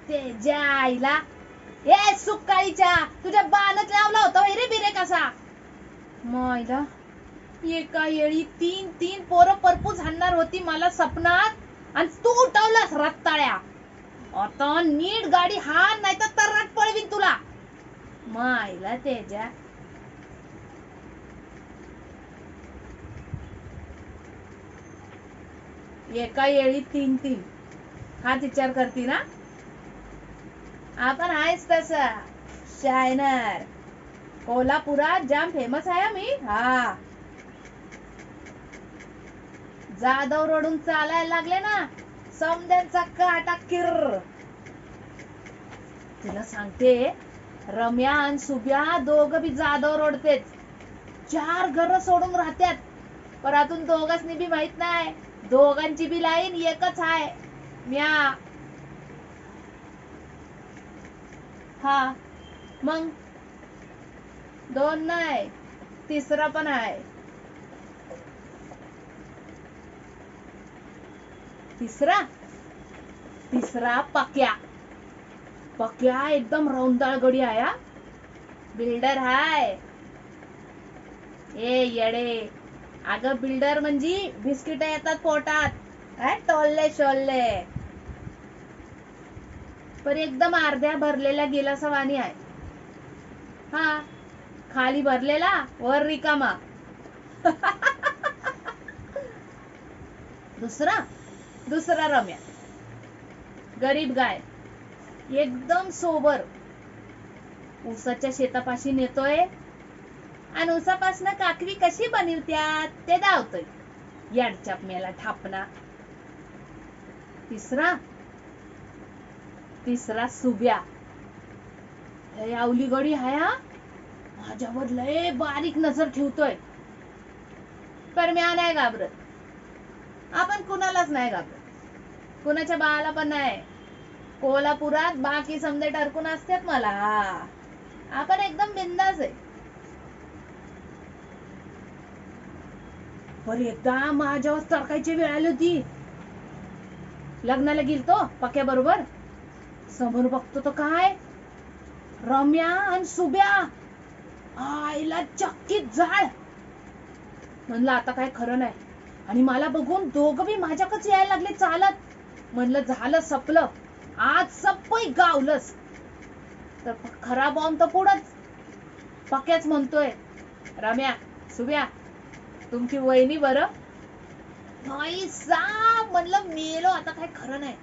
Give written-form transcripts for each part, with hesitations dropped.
त्याच्या आईला ए सुकाळीच्या तुझ्या बाणच लावला होता रे बिरे कसा मायला एका येळी तीन तीन पोरं परपूस हाणणार होती मला सपनात आणि तू उठवलास रत्ताळ्या. आता नीट गाडी हाण नाही तर तर्राट पळवीन तुला मायला त्याच्या. एका येळी तीन तीन हा विचार करती ना आपण आहेच तसा शायनर. कोल्हापुरात जाम फेमस आहे मी. हा जाधव रोडून चालायला लागले ना समद्यांचा काटा किर. तुला सांगते रम्या आणि सुब्या दोघं बी जाधव रोडतेच. 4 घर सोडून राहत्यात पण अजून दोघांनी बी माहित नाही दोघांची बी लाईन एकच आहे म्या. हा मग 2 नाही 3रा पण आहे. 3रा पक्या. पक्या एकदम रौंदाळ गडी आहे. बिल्डर हाय. ए येडे अगं बिल्डर म्हणजे बिस्किट येतात पोटात टोलले शोलले पण एकदम अर्ध्या भरलेल्या गिलासावानी आहे. हा खाली भरलेला वर रिकामा. दुसरा रम्या गरीब गाय एकदम सोबर. ऊसाच्या शेतापाशी नेतोय आणि ऊसापासनं काकवी कशी बनवत्यात ते दावतोय. याडच्याप मेला ठापना. तिसरा सुब्या. लय आवली गडी हाया माझ्यावर लय बारीक नजर ठेवतोय पर म्या नाही घाबरत. आपण कुणालाच नाही घाबरत कुणाच्या बाळाला पण नाही. कोल्हापुरात बाकी समजे टरकून असतात मला. आपण एकदम बिंदास आहे. पर एकदा माझ्यावर चरकायची वेळ आली होती. लग्नाला गेलतो पक्या बरोबर. समोर बघतो तो काय रम्या आणि सुब्या. आईला चक्कीत जाळ. म्हणलं आता काय खरं नाही आणि मला बघून दोघं बी माझ्याकच यायला लागले चालत. म्हणलं झालं सपलं आज सप्पई गावलंच. तर खरा बॉम्ब तर पुढंच. पक्याच म्हणतोय रम्या सुब्या तुमची वहिनी बरं. नाही साप म्हणलं मेलो आता काय खरं नाही.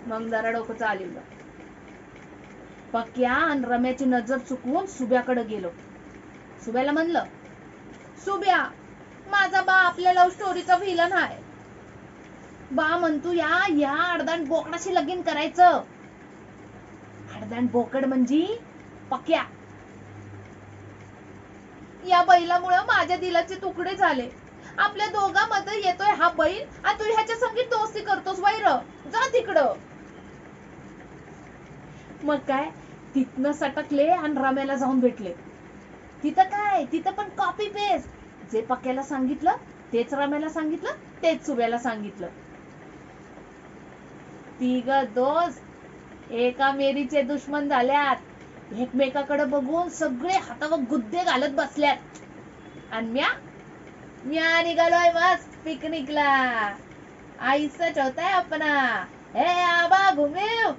मग जरा डोकं चालवलं. पक्या आणि रम्याची नजर चुकवून सुब्याकडे गेलो. सुब्याला म्हणलं सुब्या माझा बा आपल्या लव्ह स्टोरीचा व्हिलन आहे. बा म्हणतो या अर्धान बोकडाशी लगीन करायचं. अर्धान बोकड म्हणजे पक्या. या बैलामुळे माझ्या दिलाचे तुकडे झाले. आपल्या दोघांमध्ये येतोय हा बैल आणि तू ह्याच्या संगीत दोस्ती करतोस वैर जा तिकडं. मग काय तिथनं सटकले आणि रम्याला जाऊन भेटले. तिथं पण कॉपी पेस्ट. जे पक्याला सांगितलं तेच रम्याला सांगितलं तेच सुब्याला सांगितलं. 3 दोस्त एका मेरीचे दुश्मन झाल्यात. एकमेकाकडे बघून सगळे हातावर गुद्दे घालत बसल्यात. आणि म्या निघालोय मस्त पिकनिकला. आईसच होताय आपणा. हे आबा घुमेव